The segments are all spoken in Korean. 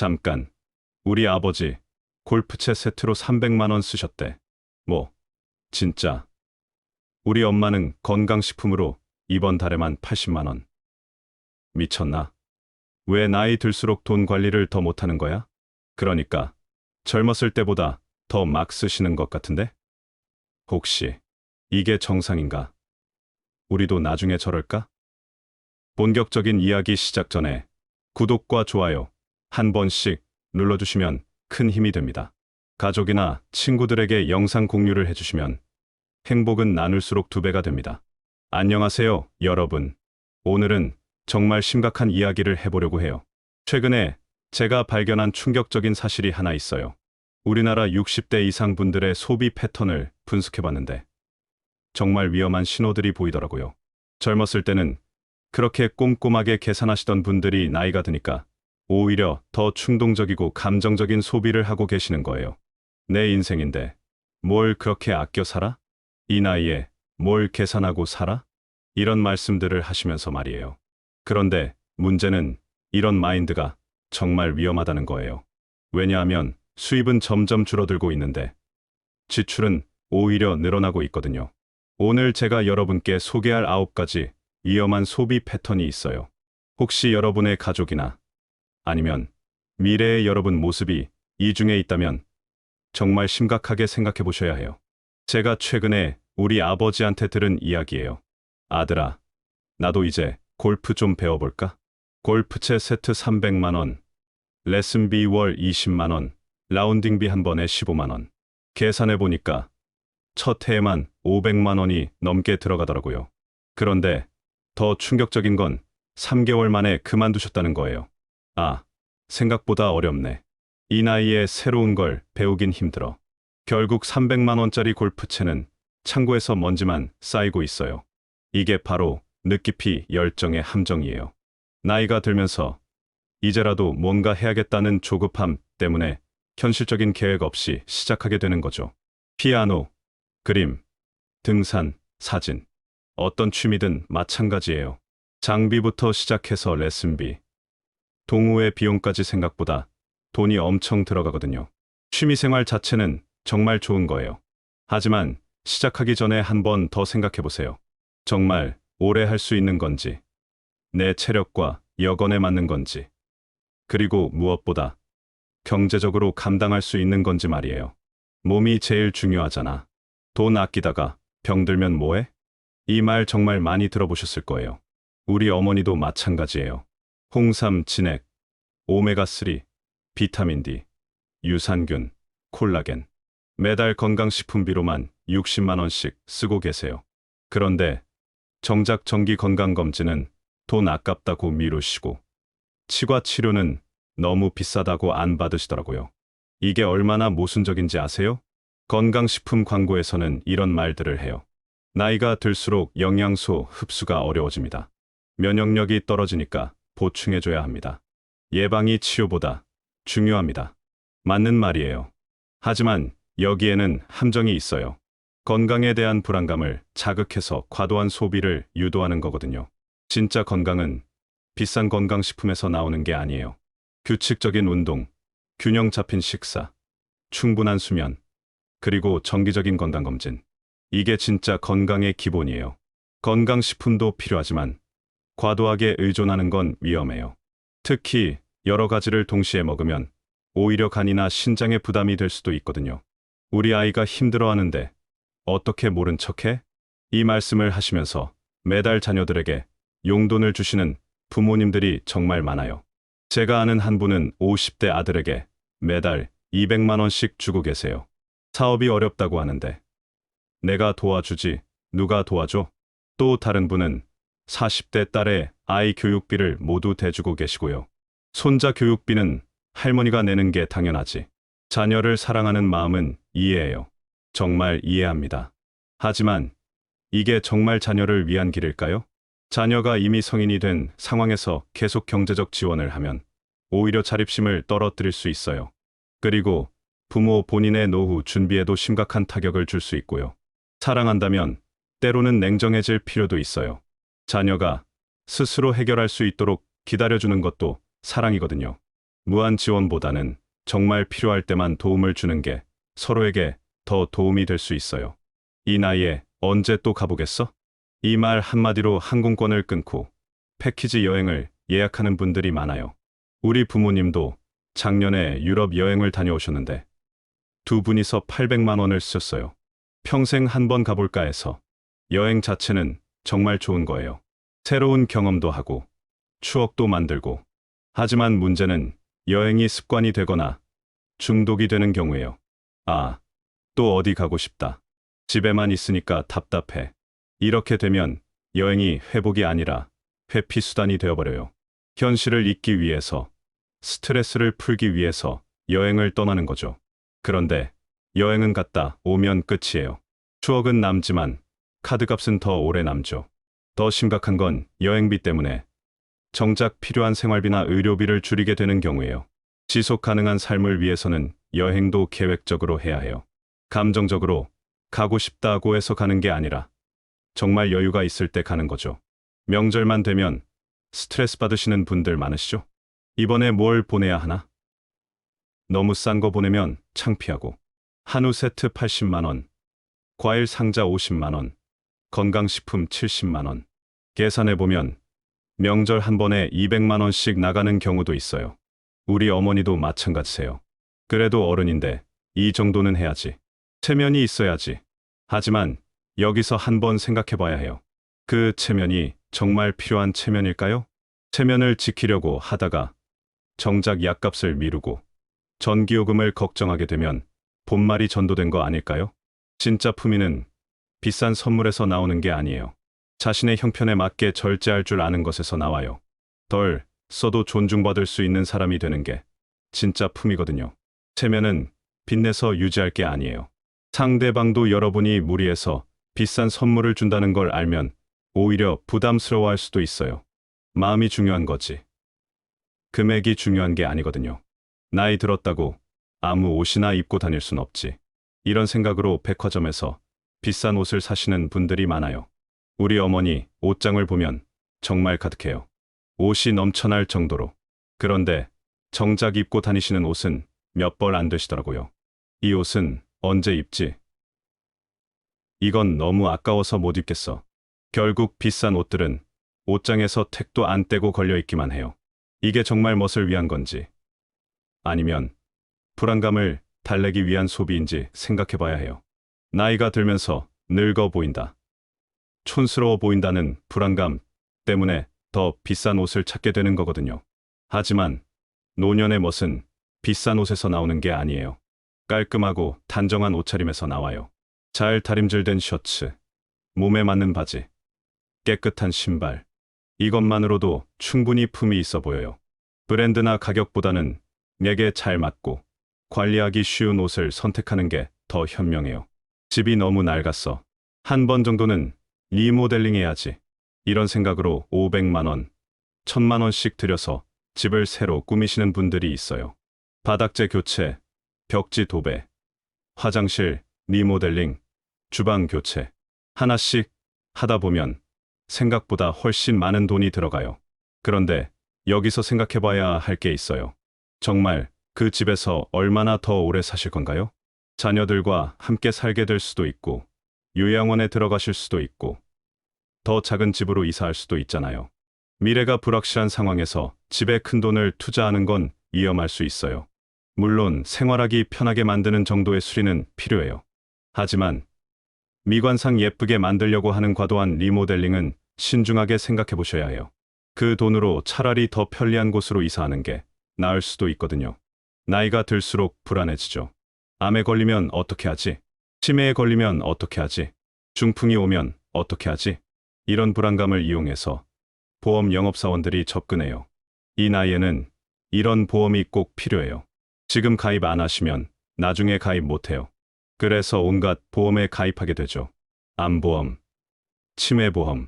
잠깐, 우리 아버지 골프채 세트로 300만 원 쓰셨대. 뭐, 진짜. 우리 엄마는 건강식품으로 이번 달에만 80만 원. 미쳤나? 왜 나이 들수록 돈 관리를 더 못하는 거야? 그러니까 젊었을 때보다 더 막 쓰시는 것 같은데? 혹시 이게 정상인가? 우리도 나중에 저럴까? 본격적인 이야기 시작 전에 구독과 좋아요 한 번씩 눌러주시면 큰 힘이 됩니다. 가족이나 친구들에게 영상 공유를 해주시면 행복은 나눌수록 2배가 됩니다. 안녕하세요, 여러분. 오늘은 정말 심각한 이야기를 해보려고 해요. 최근에 제가 발견한 충격적인 사실이 하나 있어요. 우리나라 60대 이상 분들의 소비 패턴을 분석해봤는데 정말 위험한 신호들이 보이더라고요. 젊었을 때는 그렇게 꼼꼼하게 계산하시던 분들이 나이가 드니까 오히려 더 충동적이고 감정적인 소비를 하고 계시는 거예요. 내 인생인데 뭘 그렇게 아껴 살아? 이 나이에 뭘 계산하고 살아? 이런 말씀들을 하시면서 말이에요. 그런데 문제는 이런 마인드가 정말 위험하다는 거예요. 왜냐하면 수입은 점점 줄어들고 있는데 지출은 오히려 늘어나고 있거든요. 오늘 제가 여러분께 소개할 9가지 위험한 소비 패턴이 있어요. 혹시 여러분의 가족이나 아니면 미래의 여러분 모습이 이 중에 있다면 정말 심각하게 생각해 보셔야 해요. 제가 최근에 우리 아버지한테 들은 이야기예요. 아들아, 나도 이제 골프 좀 배워볼까? 골프채 세트 300만 원, 레슨비 월 20만 원, 라운딩비 한 번에 15만 원. 계산해 보니까 첫 해에만 500만 원이 넘게 들어가더라고요. 그런데 더 충격적인 건 3개월 만에 그만두셨다는 거예요. 아, 생각보다 어렵네. 이 나이에 새로운 걸 배우긴 힘들어. 결국 300만 원짜리 골프채는 창고에서 먼지만 쌓이고 있어요. 이게 바로 느끼피 열정의 함정이에요. 나이가 들면서 이제라도 뭔가 해야겠다는 조급함 때문에 현실적인 계획 없이 시작하게 되는 거죠. 피아노, 그림, 등산, 사진. 어떤 취미든 마찬가지예요. 장비부터 시작해서 레슨비, 동호회 비용까지 생각보다 돈이 엄청 들어가거든요. 취미생활 자체는 정말 좋은 거예요. 하지만 시작하기 전에 한 번 더 생각해 보세요. 정말 오래 할 수 있는 건지, 내 체력과 여건에 맞는 건지, 그리고 무엇보다 경제적으로 감당할 수 있는 건지 말이에요. 몸이 제일 중요하잖아. 돈 아끼다가 병들면 뭐해? 이 말 정말 많이 들어보셨을 거예요. 우리 어머니도 마찬가지예요. 홍삼, 진액, 오메가3, 비타민 D, 유산균, 콜라겐. 매달 건강식품비로만 60만 원씩 쓰고 계세요. 그런데 정작 정기 건강검진은 돈 아깝다고 미루시고 치과 치료는 너무 비싸다고 안 받으시더라고요. 이게 얼마나 모순적인지 아세요? 건강식품 광고에서는 이런 말들을 해요. 나이가 들수록 영양소 흡수가 어려워집니다. 면역력이 떨어지니까 보충해줘야 합니다. 예방이 치료보다 중요합니다. 맞는 말이에요. 하지만 여기에는 함정이 있어요. 건강에 대한 불안감을 자극해서 과도한 소비를 유도하는 거거든요. 진짜 건강은 비싼 건강식품에서 나오는 게 아니에요. 규칙적인 운동, 균형 잡힌 식사, 충분한 수면, 그리고 정기적인 건강검진. 이게 진짜 건강의 기본이에요. 건강식품도 필요하지만 과도하게 의존하는 건 위험해요. 특히 여러 가지를 동시에 먹으면 오히려 간이나 신장에 부담이 될 수도 있거든요. 우리 아이가 힘들어하는데 어떻게 모른 척해? 이 말씀을 하시면서 매달 자녀들에게 용돈을 주시는 부모님들이 정말 많아요. 제가 아는 한 분은 50대 아들에게 매달 200만 원씩 주고 계세요. 사업이 어렵다고 하는데 내가 도와주지 누가 도와줘? 또 다른 분은 40대 딸의 아이 교육비를 모두 대주고 계시고요. 손자 교육비는 할머니가 내는 게 당연하지. 자녀를 사랑하는 마음은 이해해요. 정말 이해합니다. 하지만 이게 정말 자녀를 위한 길일까요? 자녀가 이미 성인이 된 상황에서 계속 경제적 지원을 하면 오히려 자립심을 떨어뜨릴 수 있어요. 그리고 부모 본인의 노후 준비에도 심각한 타격을 줄 수 있고요. 사랑한다면 때로는 냉정해질 필요도 있어요. 자녀가 스스로 해결할 수 있도록 기다려주는 것도 사랑이거든요. 무한 지원보다는 정말 필요할 때만 도움을 주는 게 서로에게 더 도움이 될 수 있어요. 이 나이에 언제 또 가보겠어? 이 말 한마디로 항공권을 끊고 패키지 여행을 예약하는 분들이 많아요. 우리 부모님도 작년에 유럽 여행을 다녀오셨는데 두 분이서 800만 원을 쓰셨어요. 평생 한 번 가볼까 해서. 여행 자체는 정말 좋은 거예요. 새로운 경험도 하고 추억도 만들고. 하지만 문제는 여행이 습관이 되거나 중독이 되는 경우예요. 아, 또 어디 가고 싶다. 집에만 있으니까 답답해. 이렇게 되면 여행이 회복이 아니라 회피 수단이 되어버려요. 현실을 잊기 위해서, 스트레스를 풀기 위해서 여행을 떠나는 거죠. 그런데 여행은 갔다 오면 끝이에요. 추억은 남지만 카드값은 더 오래 남죠. 더 심각한 건 여행비 때문에 정작 필요한 생활비나 의료비를 줄이게 되는 경우예요. 지속 가능한 삶을 위해서는 여행도 계획적으로 해야 해요. 감정적으로 가고 싶다고 해서 가는 게 아니라 정말 여유가 있을 때 가는 거죠. 명절만 되면 스트레스 받으시는 분들 많으시죠? 이번에 뭘 보내야 하나? 너무 싼 거 보내면 창피하고. 한우 세트 80만 원, 과일 상자 50만 원, 건강식품 70만 원. 계산해보면 명절 한 번에 200만 원씩 나가는 경우도 있어요. 우리 어머니도 마찬가지세요. 그래도 어른인데 이 정도는 해야지. 체면이 있어야지. 하지만 여기서 한번 생각해봐야 해요. 그 체면이 정말 필요한 체면일까요? 체면을 지키려고 하다가 정작 약값을 미루고 전기요금을 걱정하게 되면 본말이 전도된 거 아닐까요? 진짜 품위는 비싼 선물에서 나오는 게 아니에요. 자신의 형편에 맞게 절제할 줄 아는 것에서 나와요. 덜 써도 존중받을 수 있는 사람이 되는 게 진짜 품이거든요. 체면은 빚내서 유지할 게 아니에요. 상대방도 여러분이 무리해서 비싼 선물을 준다는 걸 알면 오히려 부담스러워할 수도 있어요. 마음이 중요한 거지. 금액이 중요한 게 아니거든요. 나이 들었다고 아무 옷이나 입고 다닐 순 없지. 이런 생각으로 백화점에서 비싼 옷을 사시는 분들이 많아요. 우리 어머니 옷장을 보면 정말 가득해요. 옷이 넘쳐날 정도로. 그런데 정작 입고 다니시는 옷은 몇 벌 안 되시더라고요. 이 옷은 언제 입지? 이건 너무 아까워서 못 입겠어. 결국 비싼 옷들은 옷장에서 택도 안 떼고 걸려 있기만 해요. 이게 정말 멋을 위한 건지 아니면 불안감을 달래기 위한 소비인지 생각해 봐야 해요. 나이가 들면서 늙어 보인다, 촌스러워 보인다는 불안감 때문에 더 비싼 옷을 찾게 되는 거거든요. 하지만 노년의 멋은 비싼 옷에서 나오는 게 아니에요. 깔끔하고 단정한 옷차림에서 나와요. 잘 다림질된 셔츠, 몸에 맞는 바지, 깨끗한 신발. 이것만으로도 충분히 품이 있어 보여요. 브랜드나 가격보다는 내게 잘 맞고 관리하기 쉬운 옷을 선택하는 게 더 현명해요. 집이 너무 낡았어. 한 번 정도는 리모델링 해야지. 이런 생각으로 500만 원, 1000만 원씩 들여서 집을 새로 꾸미시는 분들이 있어요. 바닥재 교체, 벽지 도배, 화장실 리모델링, 주방 교체. 하나씩 하다 보면 생각보다 훨씬 많은 돈이 들어가요. 그런데 여기서 생각해봐야 할 게 있어요. 정말 그 집에서 얼마나 더 오래 사실 건가요? 자녀들과 함께 살게 될 수도 있고, 요양원에 들어가실 수도 있고, 더 작은 집으로 이사할 수도 있잖아요. 미래가 불확실한 상황에서 집에 큰 돈을 투자하는 건 위험할 수 있어요. 물론 생활하기 편하게 만드는 정도의 수리는 필요해요. 하지만 미관상 예쁘게 만들려고 하는 과도한 리모델링은 신중하게 생각해 보셔야 해요. 그 돈으로 차라리 더 편리한 곳으로 이사하는 게 나을 수도 있거든요. 나이가 들수록 불안해지죠. 암에 걸리면 어떻게 하지? 치매에 걸리면 어떻게 하지? 중풍이 오면 어떻게 하지? 이런 불안감을 이용해서 보험 영업사원들이 접근해요. 이 나이에는 이런 보험이 꼭 필요해요. 지금 가입 안 하시면 나중에 가입 못 해요. 그래서 온갖 보험에 가입하게 되죠. 암보험, 치매보험,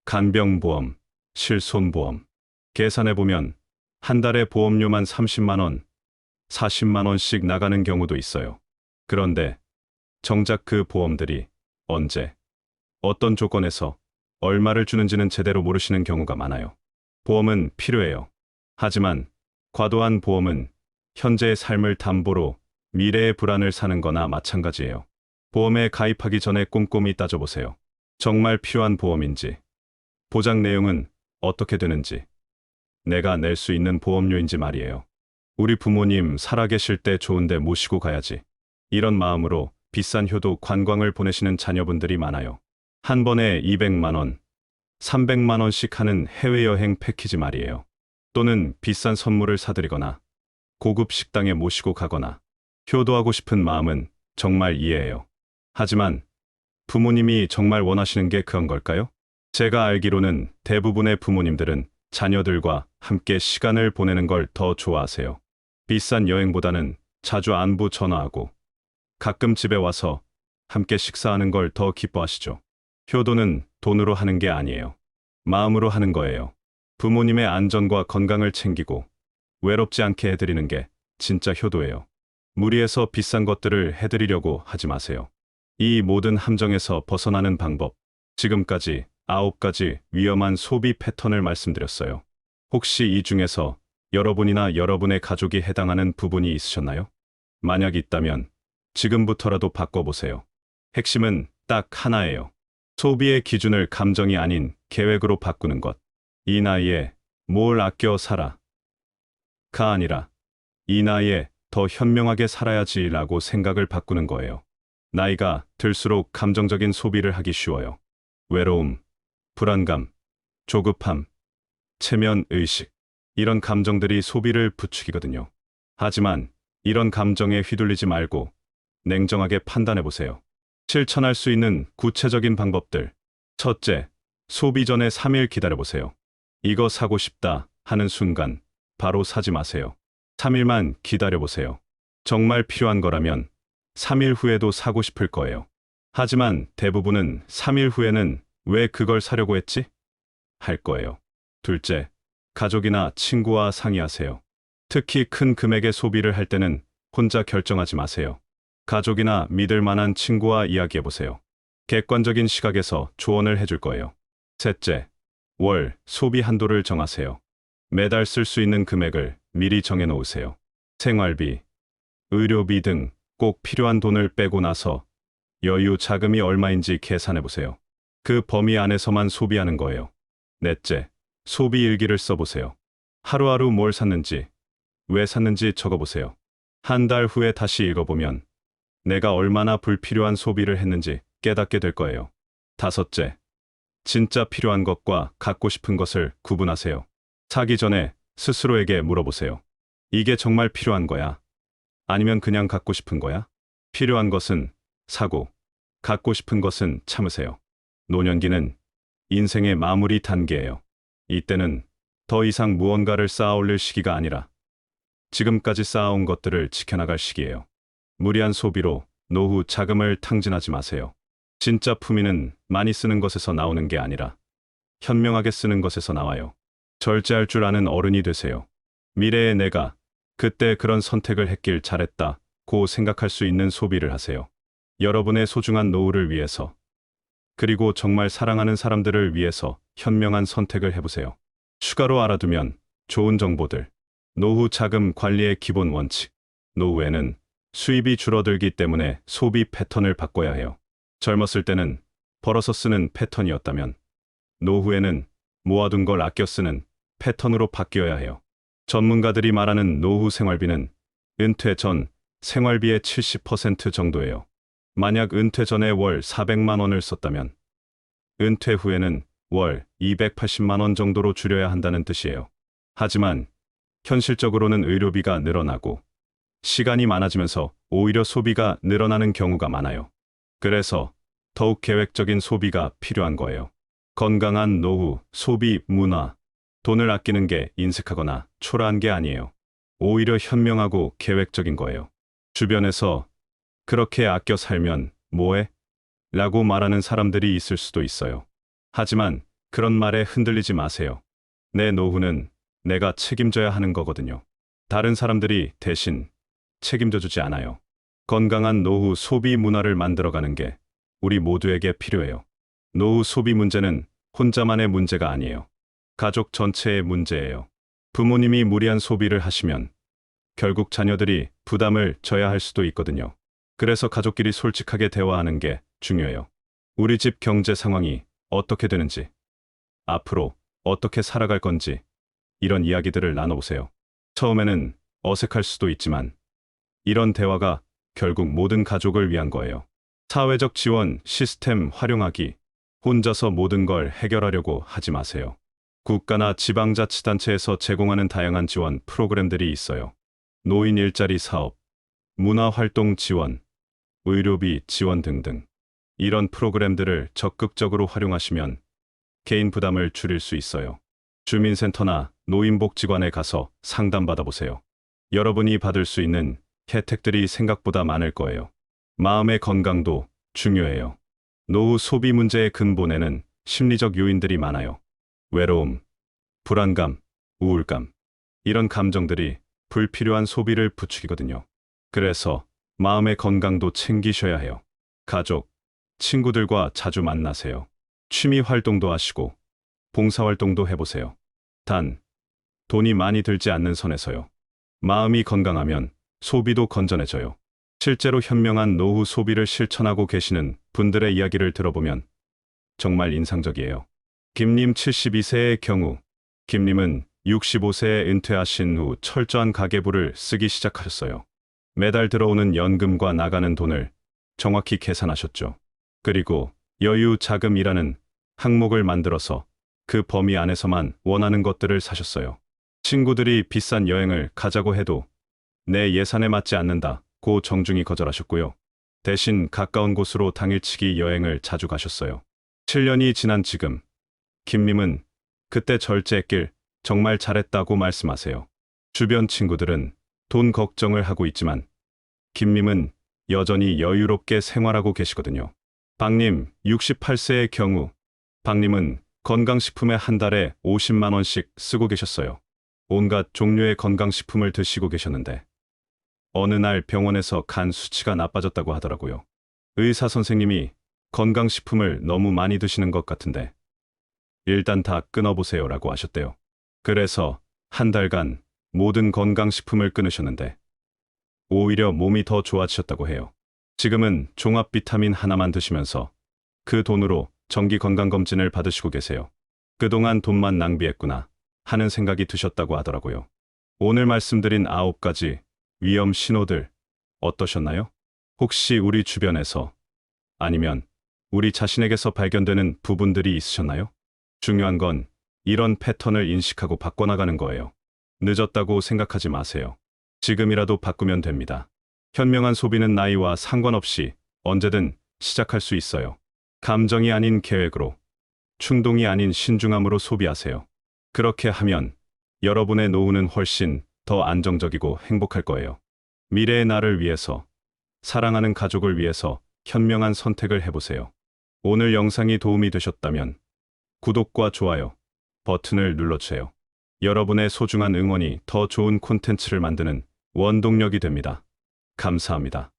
간병보험, 실손보험. 계산해보면 한 달에 보험료만 30만 원, 40만 원씩 나가는 경우도 있어요. 그런데 정작 그 보험들이 언제, 어떤 조건에서 얼마를 주는지는 제대로 모르시는 경우가 많아요. 보험은 필요해요. 하지만 과도한 보험은 현재의 삶을 담보로 미래의 불안을 사는 거나 마찬가지예요. 보험에 가입하기 전에 꼼꼼히 따져보세요. 정말 필요한 보험인지, 보장 내용은 어떻게 되는지, 내가 낼 수 있는 보험료인지 말이에요. 우리 부모님 살아계실 때 좋은데 모시고 가야지. 이런 마음으로 비싼 효도 관광을 보내시는 자녀분들이 많아요. 한 번에 200만 원, 300만 원씩 하는 해외여행 패키지 말이에요. 또는 비싼 선물을 사드리거나 고급 식당에 모시고 가거나 효도하고 싶은 마음은 정말 이해해요. 하지만 부모님이 정말 원하시는 게 그런 걸까요? 제가 알기로는 대부분의 부모님들은 자녀들과 함께 시간을 보내는 걸 더 좋아하세요. 비싼 여행보다는 자주 안부 전화하고 가끔 집에 와서 함께 식사하는 걸 더 기뻐하시죠. 효도는 돈으로 하는 게 아니에요. 마음으로 하는 거예요. 부모님의 안전과 건강을 챙기고 외롭지 않게 해드리는 게 진짜 효도예요. 무리해서 비싼 것들을 해드리려고 하지 마세요. 이 모든 함정에서 벗어나는 방법, 지금까지 9가지 위험한 소비 패턴을 말씀드렸어요. 혹시 이 중에서 여러분이나 여러분의 가족이 해당하는 부분이 있으셨나요? 만약 있다면 지금부터라도 바꿔보세요. 핵심은 딱 하나예요. 소비의 기준을 감정이 아닌 계획으로 바꾸는 것. 이 나이에 뭘 아껴 살아? 가 아니라 이 나이에 더 현명하게 살아야지라고 생각을 바꾸는 거예요. 나이가 들수록 감정적인 소비를 하기 쉬워요. 외로움, 불안감, 조급함, 체면 의식. 이런 감정들이 소비를 부추기거든요. 하지만 이런 감정에 휘둘리지 말고 냉정하게 판단해 보세요. 실천할 수 있는 구체적인 방법들. 첫째, 소비 전에 3일 기다려 보세요. 이거 사고 싶다 하는 순간 바로 사지 마세요. 3일만 기다려 보세요. 정말 필요한 거라면 3일 후에도 사고 싶을 거예요. 하지만 대부분은 3일 후에는 왜 그걸 사려고 했지? 할 거예요. 둘째, 가족이나 친구와 상의하세요. 특히 큰 금액의 소비를 할 때는 혼자 결정하지 마세요. 가족이나 믿을 만한 친구와 이야기해 보세요. 객관적인 시각에서 조언을 해줄 거예요. 셋째, 월 소비 한도를 정하세요. 매달 쓸 수 있는 금액을 미리 정해 놓으세요. 생활비, 의료비 등 꼭 필요한 돈을 빼고 나서 여유 자금이 얼마인지 계산해 보세요. 그 범위 안에서만 소비하는 거예요. 넷째, 소비 일기를 써보세요. 하루하루 뭘 샀는지, 왜 샀는지 적어보세요. 한 달 후에 다시 읽어보면 내가 얼마나 불필요한 소비를 했는지 깨닫게 될 거예요. 다섯째, 진짜 필요한 것과 갖고 싶은 것을 구분하세요. 사기 전에 스스로에게 물어보세요. 이게 정말 필요한 거야? 아니면 그냥 갖고 싶은 거야? 필요한 것은 사고, 갖고 싶은 것은 참으세요. 노년기는 인생의 마무리 단계예요. 이때는 더 이상 무언가를 쌓아 올릴 시기가 아니라 지금까지 쌓아온 것들을 지켜나갈 시기예요. 무리한 소비로 노후 자금을 탕진하지 마세요. 진짜 품위는 많이 쓰는 것에서 나오는 게 아니라 현명하게 쓰는 것에서 나와요. 절제할 줄 아는 어른이 되세요. 미래의 내가 그때 그런 선택을 했길 잘했다고 생각할 수 있는 소비를 하세요. 여러분의 소중한 노후를 위해서, 그리고 정말 사랑하는 사람들을 위해서 현명한 선택을 해보세요. 추가로 알아두면 좋은 정보들. 노후 자금 관리의 기본 원칙. 노후에는 수입이 줄어들기 때문에 소비 패턴을 바꿔야 해요. 젊었을 때는 벌어서 쓰는 패턴이었다면 노후에는 모아둔 걸 아껴 쓰는 패턴으로 바뀌어야 해요. 전문가들이 말하는 노후 생활비는 은퇴 전 생활비의 70% 정도예요. 만약 은퇴 전에 월 400만 원을 썼다면 은퇴 후에는 월 280만 원 정도로 줄여야 한다는 뜻이에요. 하지만 현실적으로는 의료비가 늘어나고 시간이 많아지면서 오히려 소비가 늘어나는 경우가 많아요. 그래서 더욱 계획적인 소비가 필요한 거예요. 건강한 노후, 소비 문화. 돈을 아끼는 게 인색하거나 초라한 게 아니에요. 오히려 현명하고 계획적인 거예요. 주변에서 그렇게 아껴 살면 뭐해? 라고 말하는 사람들이 있을 수도 있어요. 하지만 그런 말에 흔들리지 마세요. 내 노후는 내가 책임져야 하는 거거든요. 다른 사람들이 대신 책임져 주지 않아요. 건강한 노후 소비 문화를 만들어가는 게 우리 모두에게 필요해요. 노후 소비 문제는 혼자만의 문제가 아니에요. 가족 전체의 문제예요. 부모님이 무리한 소비를 하시면 결국 자녀들이 부담을 져야 할 수도 있거든요. 그래서 가족끼리 솔직하게 대화하는 게 중요해요. 우리 집 경제 상황이 어떻게 되는지, 앞으로 어떻게 살아갈 건지, 이런 이야기들을 나눠보세요. 처음에는 어색할 수도 있지만 이런 대화가 결국 모든 가족을 위한 거예요. 사회적 지원 시스템 활용하기, 혼자서 모든 걸 해결하려고 하지 마세요. 국가나 지방자치단체에서 제공하는 다양한 지원 프로그램들이 있어요. 노인 일자리 사업, 문화활동 지원, 의료비 지원 등등. 이런 프로그램들을 적극적으로 활용하시면 개인 부담을 줄일 수 있어요. 주민센터나 노인복지관에 가서 상담받아보세요. 여러분이 받을 수 있는 혜택들이 생각보다 많을 거예요. 마음의 건강도 중요해요. 노후 소비 문제의 근본에는 심리적 요인들이 많아요. 외로움, 불안감, 우울감. 이런 감정들이 불필요한 소비를 부추기거든요. 그래서 마음의 건강도 챙기셔야 해요. 가족, 친구들과 자주 만나세요. 취미 활동도 하시고 봉사활동도 해보세요. 단, 돈이 많이 들지 않는 선에서요. 마음이 건강하면 소비도 건전해져요. 실제로 현명한 노후 소비를 실천하고 계시는 분들의 이야기를 들어보면 정말 인상적이에요. 김님 72세의 경우, 김님은 65세에 은퇴하신 후 철저한 가계부를 쓰기 시작하셨어요. 매달 들어오는 연금과 나가는 돈을 정확히 계산하셨죠. 그리고 여유 자금이라는 항목을 만들어서 그 범위 안에서만 원하는 것들을 사셨어요. 친구들이 비싼 여행을 가자고 해도 내 예산에 맞지 않는다고 정중히 거절하셨고요. 대신 가까운 곳으로 당일치기 여행을 자주 가셨어요. 7년이 지난 지금, 김님은 그때 절제했길 정말 잘했다고 말씀하세요. 주변 친구들은 돈 걱정을 하고 있지만 김님은 여전히 여유롭게 생활하고 계시거든요. 박님 68세의 경우, 박님은 건강식품에 한 달에 50만 원씩 쓰고 계셨어요. 온갖 종류의 건강식품을 드시고 계셨는데 어느 날 병원에서 간 수치가 나빠졌다고 하더라고요. 의사 선생님이 건강식품을 너무 많이 드시는 것 같은데 일단 다 끊어보세요라고 하셨대요. 그래서 한 달간 모든 건강식품을 끊으셨는데 오히려 몸이 더 좋아지셨다고 해요. 지금은 종합 비타민 하나만 드시면서 그 돈으로 정기 건강검진을 받으시고 계세요. 그동안 돈만 낭비했구나 하는 생각이 드셨다고 하더라고요. 오늘 말씀드린 9가지 위험 신호들 어떠셨나요? 혹시 우리 주변에서 아니면 우리 자신에게서 발견되는 부분들이 있으셨나요? 중요한 건 이런 패턴을 인식하고 바꿔나가는 거예요. 늦었다고 생각하지 마세요. 지금이라도 바꾸면 됩니다. 현명한 소비는 나이와 상관없이 언제든 시작할 수 있어요. 감정이 아닌 계획으로, 충동이 아닌 신중함으로 소비하세요. 그렇게 하면 여러분의 노후는 훨씬 더 안정적이고 행복할 거예요. 미래의 나를 위해서, 사랑하는 가족을 위해서 현명한 선택을 해보세요. 오늘 영상이 도움이 되셨다면 구독과 좋아요 버튼을 눌러주세요. 여러분의 소중한 응원이 더 좋은 콘텐츠를 만드는 원동력이 됩니다. 감사합니다.